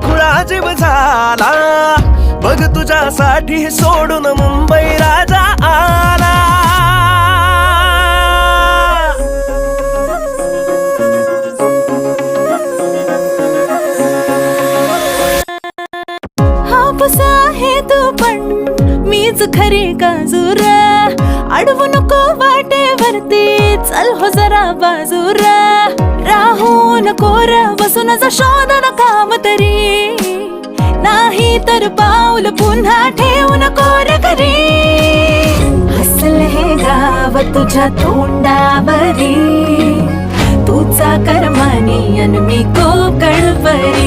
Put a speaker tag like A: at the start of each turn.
A: खुळा जीव झाला बघ तुझ्यासाठी सोडून मुंबई राजा आला.
B: हापूस आहे तू पण मीच खरी काजूर, अडवू नको वाटेवरती चल हो जरा बाजूर. राहू नको र बसून जा शोधन काम तरी, नाही तर पाऊल पुन्हा ठेवू नको रे घरी. हसल हे गाव तुझ्या तोंडावरी, तुझा कर्मानी अन मी कोकणवरी.